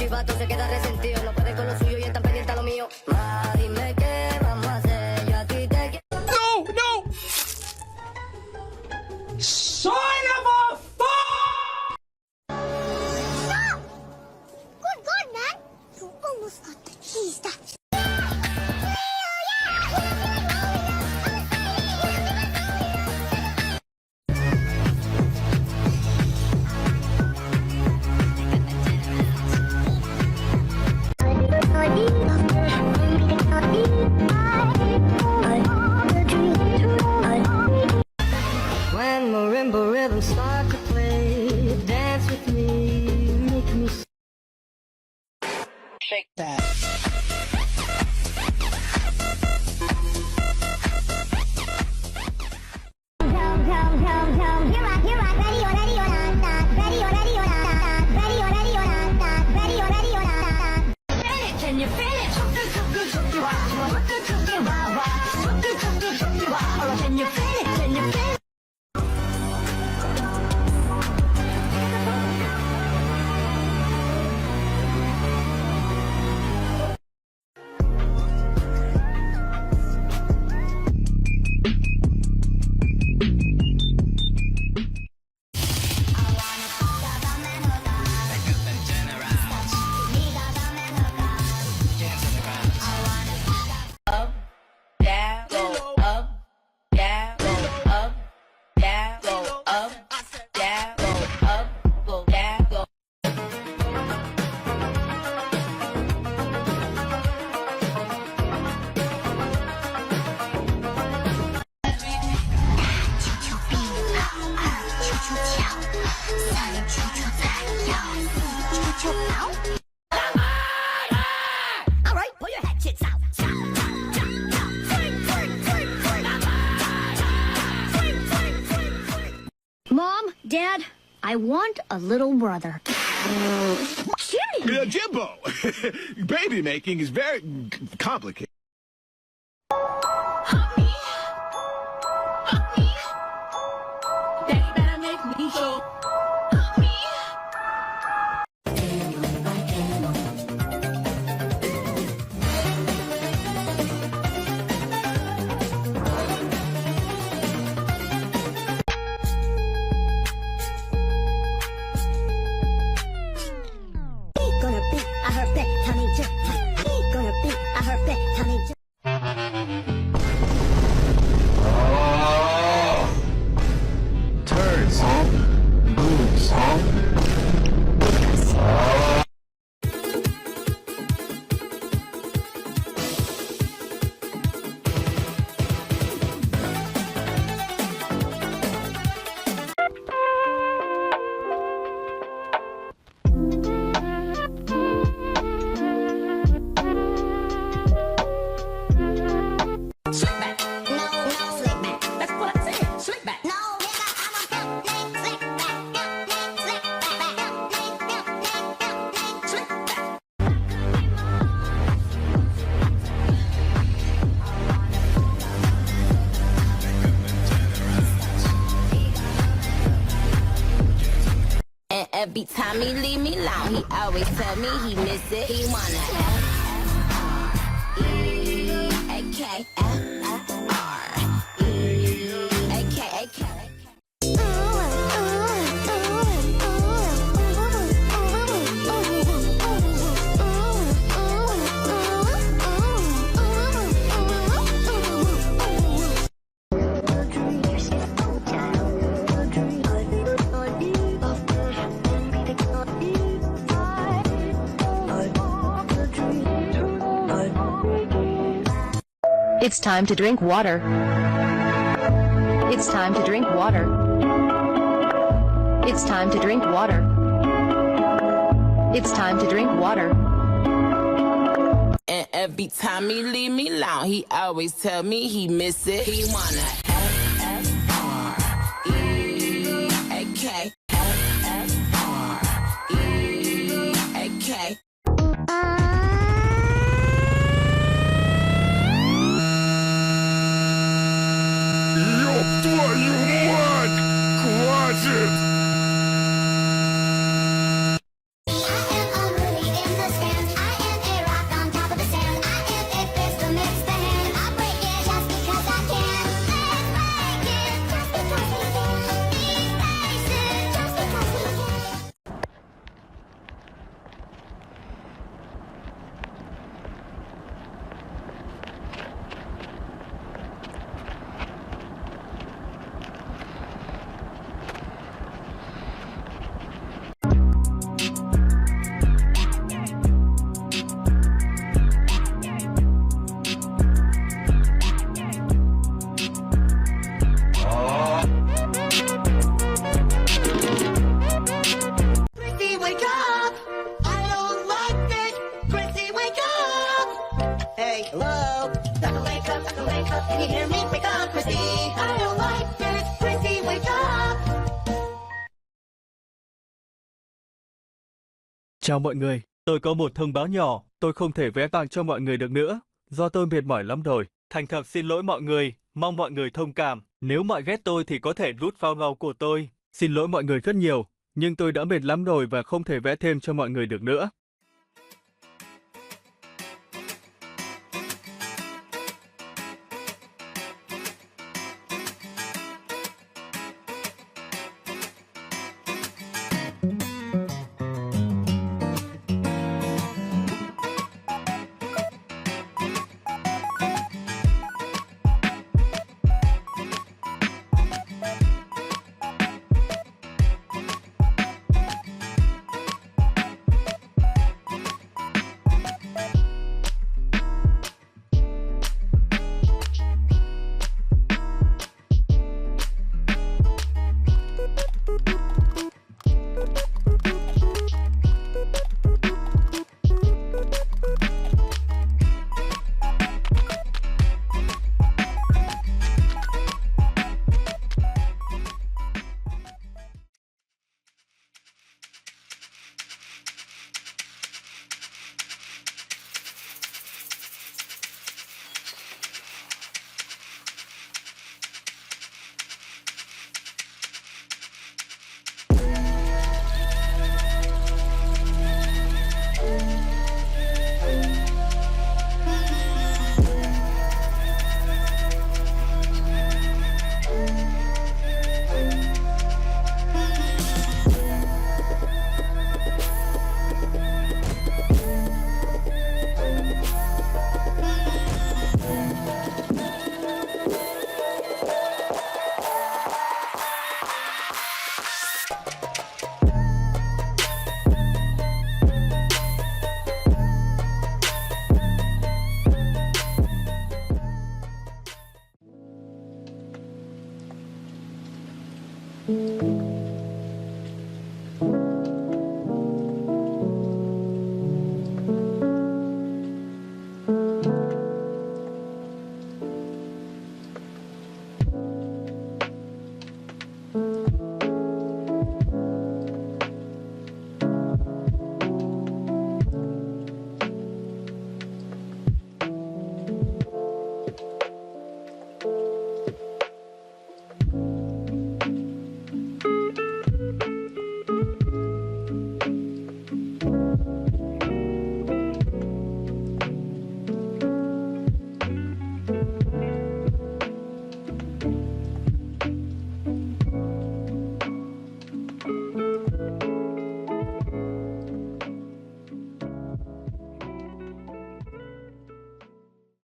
chivato se queda resentido. No pueden con lo suyo y están pendientes a lo mío. Ma, dime qué vamos a hacer. Yo a ti te quiero. No, no! Son of a fuck! Good God, man! You almost got the cheese. That's... When marimba rhythms start to play, dance with me, make me shake that. Can you feel it? Can you feel it? Can you feel it? Mom, Dad, I want a little brother. Jimmy! Jimbo, baby making is very complicated. Daddy better make me so. Every time he leave me alone, he always tell me he miss it. He wanna F-R-E-A-K-A-K. It's time to drink water. It's time to drink water. It's time to drink water. It's time to drink water. And every time he leave me alone, he always tell me he miss it. He wanna F-R-E-A-K. F-R-E-A-K. Твою мать! Хватит! I am unruly in the Chào mọi người, tôi có một thông báo nhỏ, tôi không thể vẽ bằng cho mọi người được nữa, do tôi mệt mỏi lắm rồi. Thành thật xin lỗi mọi người, mong mọi người thông cảm. Nếu mọi ghét tôi thì có thể rút follow của tôi. Xin lỗi mọi người rất nhiều, nhưng tôi đã mệt lắm rồi và không thể vẽ thêm cho mọi người được nữa.